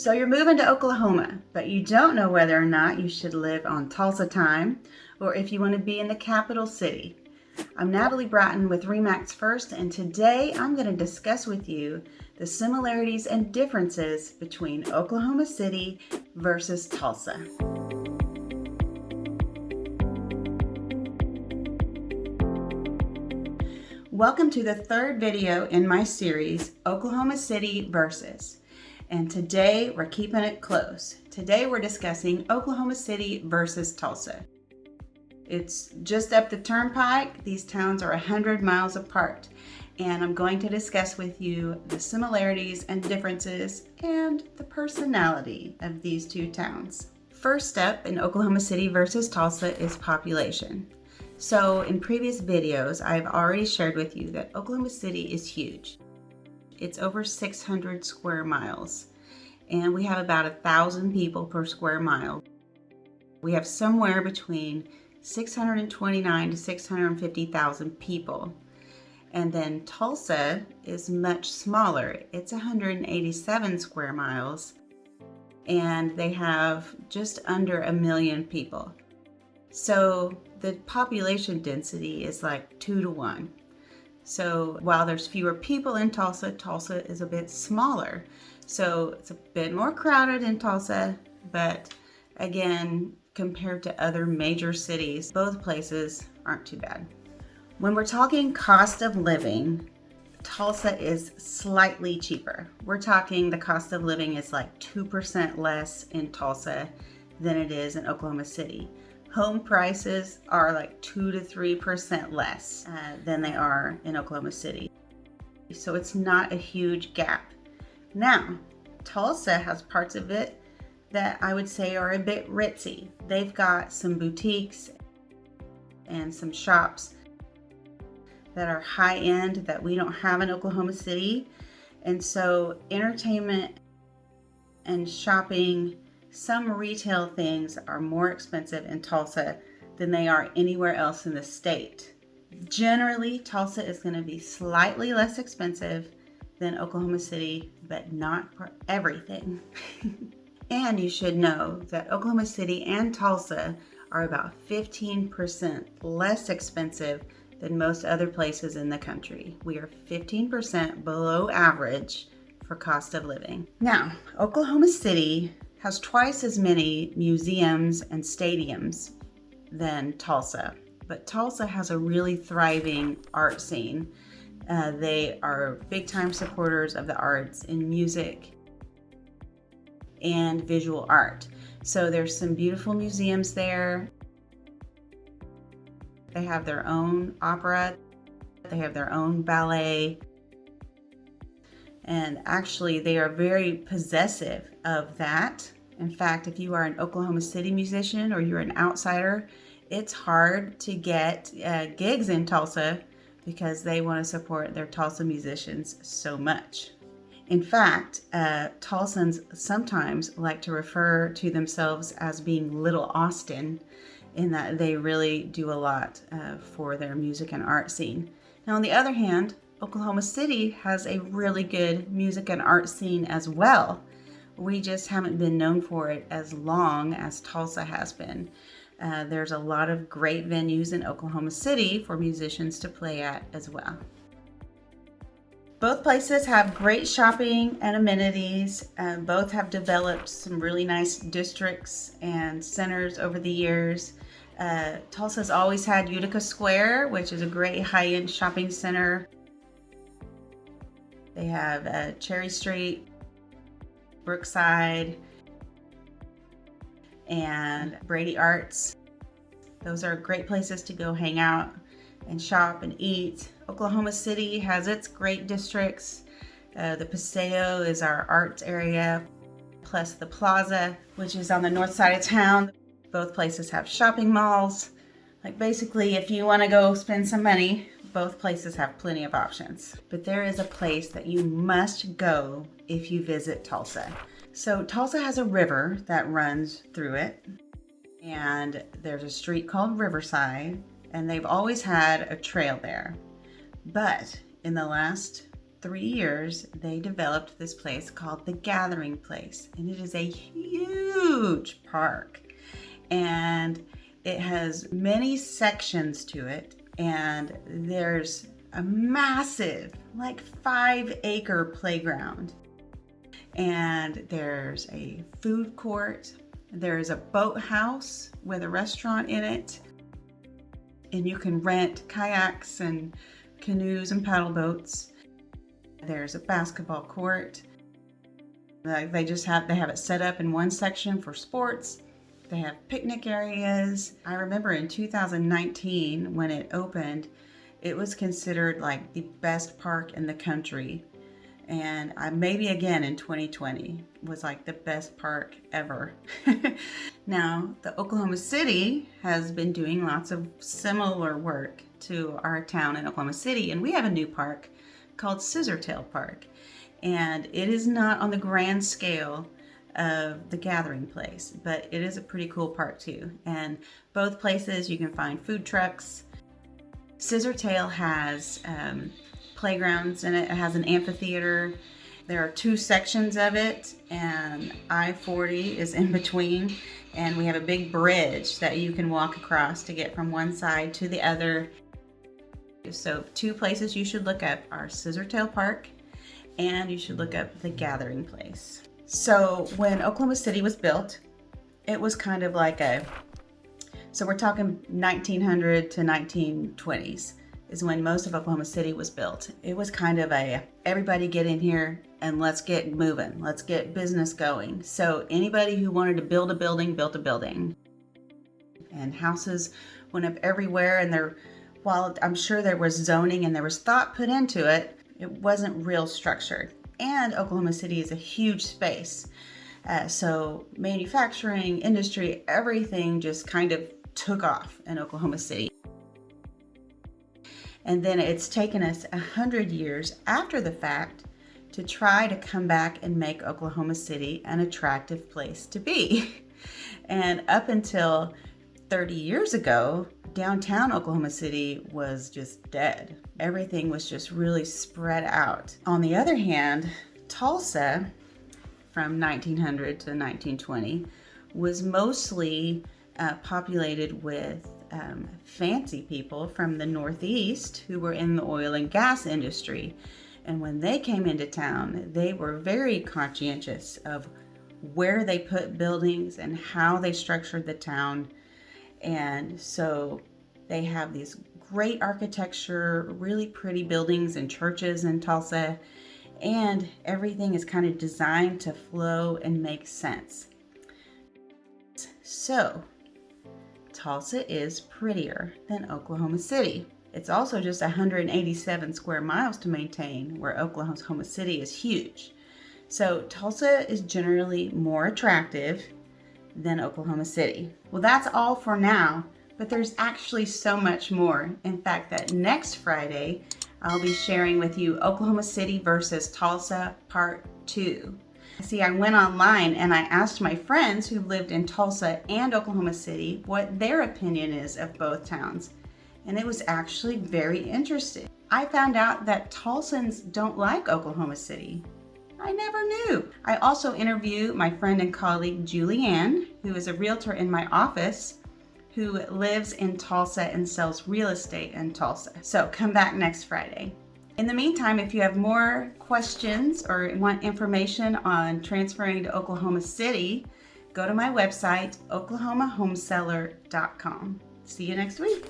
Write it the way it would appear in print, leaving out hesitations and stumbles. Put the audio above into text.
So you're moving to Oklahoma, but you don't know whether or not you should live on Tulsa time or if you want to be in the capital city. I'm Natalie Bratton with RE/MAX First, and today I'm going to discuss with you the similarities and differences between Oklahoma City versus Tulsa. Welcome to the third video in my series, Oklahoma City Versus. And today we're keeping it close. Today we're discussing Oklahoma City versus Tulsa. It's just up the turnpike. These towns are 100 miles apart. And I'm going to discuss with you the similarities and differences and the personality of these two towns. First up in Oklahoma City versus Tulsa is population. So in previous videos, I've already shared with you that Oklahoma City is huge. It's over 600 square miles, and we have about 1,000 people per square mile. We have somewhere between 629 to 650,000 people. And then Tulsa is much smaller. It's 187 square miles, and they have just under 1 million people. So the population density is like 2 to 1. So while there's fewer people in Tulsa, Tulsa is a bit smaller. So it's a bit more crowded in Tulsa, but again, compared to other major cities, both places aren't too bad. When we're talking cost of living, Tulsa is slightly cheaper. We're talking the cost of living is like 2% less in Tulsa than it is in Oklahoma City. Home prices are like 2 to 3% less than they are in Oklahoma City. So it's not a huge gap. Now, Tulsa has parts of it that I would say are a bit ritzy. They've got some boutiques and some shops that are high end that we don't have in Oklahoma City. And so entertainment and shopping, some retail things are more expensive in Tulsa than they are anywhere else in the state. Generally, Tulsa is going to be slightly less expensive than Oklahoma City, but not for everything. And you should know that Oklahoma City and Tulsa are about 15% less expensive than most other places in the country. We are 15% below average for cost of living. Now, Oklahoma City has twice as many museums and stadiums than Tulsa, but Tulsa has a really thriving art scene. They are big time supporters of the arts in music and visual art. So there's some beautiful museums there. They have their own opera, they have their own ballet, and actually they are very possessive of that. In fact, if you are an Oklahoma City musician or you're an outsider, it's hard to get gigs in Tulsa because they want to support their Tulsa musicians so much. In fact, Tulsans sometimes like to refer to themselves as being Little Austin, in that they really do a lot for their music and art scene. Now, on the other hand, Oklahoma City has a really good music and art scene as well. We just haven't been known for it as long as Tulsa has been. There's a lot of great venues in Oklahoma City for musicians to play at as well. Both places have great shopping and amenities. Both have developed some really nice districts and centers over the years. Tulsa's always had Utica Square, which is a great high-end shopping center. They have Cherry Street, Brookside, and Brady Arts. Those are great places to go hang out and shop and eat. Oklahoma City has its great districts. The Paseo is our arts area, plus the Plaza, which is on the north side of town. Both places have shopping malls. Like basically, if you want to go spend some money, both places have plenty of options. But there is a place that you must go if you visit Tulsa. So Tulsa has a river that runs through it, and there's a street called Riverside, and they've always had a trail there. But in the last 3 years, they developed this place called the Gathering Place, and it is a huge park, and it has many sections to it, and there's a massive, like 5-acre playground, and there's a food court, there's a boathouse with a restaurant in it, and you can rent kayaks and canoes and paddle boats. There's a basketball court. They have it set up in one section for sports. They have picnic areas. I remember in 2019 when it opened, it was considered like the best park in the country. And maybe again in 2020 was like the best park ever. Now, the Oklahoma City has been doing lots of similar work to our town in Oklahoma City, and we have a new park called Scissortail Park. And it is not on the grand scale of the Gathering Place, but it is a pretty cool park too. And both places you can find food trucks. Scissortail has playgrounds in it. It has an amphitheater. There are 2 sections of it, and I-40 is in between, and we have a big bridge that you can walk across to get from one side to the other. So 2 places you should look up are Scissortail Park, and you should look up the Gathering Place. So when Oklahoma City was built, it was kind of like so we're talking 1900 to 1920s is when most of Oklahoma City was built. It was kind of everybody get in here and let's get moving. Let's get business going. So anybody who wanted to build a building, built a building. And houses went up everywhere, and while I'm sure there was zoning and there was thought put into it, it wasn't real structured. And Oklahoma City is a huge space. So manufacturing, industry, everything just kind of took off in Oklahoma City. And then it's taken us 100 years after the fact to try to come back and make Oklahoma City an attractive place to be. And up until 30 years ago, downtown Oklahoma City was just dead. Everything was just really spread out. On the other hand, Tulsa, from 1900 to 1920, was mostly populated with fancy people from the Northeast who were in the oil and gas industry. And when they came into town, they were very conscientious of where they put buildings and how they structured the town. And so they have these great architecture, really pretty buildings and churches in Tulsa, and everything is kind of designed to flow and make sense. So Tulsa is prettier than Oklahoma City. It's also just 187 square miles to maintain, where Oklahoma City is huge. So Tulsa is generally more attractive than Oklahoma City. Well, that's all for now, but there's actually so much more. In fact, that next Friday, I'll be sharing with you Oklahoma City versus Tulsa Part 2. See, I went online and I asked my friends who lived in Tulsa and Oklahoma City what their opinion is of both towns. And it was actually very interesting. I found out that Tulsans don't like Oklahoma City. I never knew. I also interviewed my friend and colleague Julianne, who is a realtor in my office, who lives in Tulsa and sells real estate in Tulsa. So come back next Friday. In the meantime, if you have more questions or want information on transferring to Oklahoma City, go to my website, oklahomahomeseller.com. See you next week.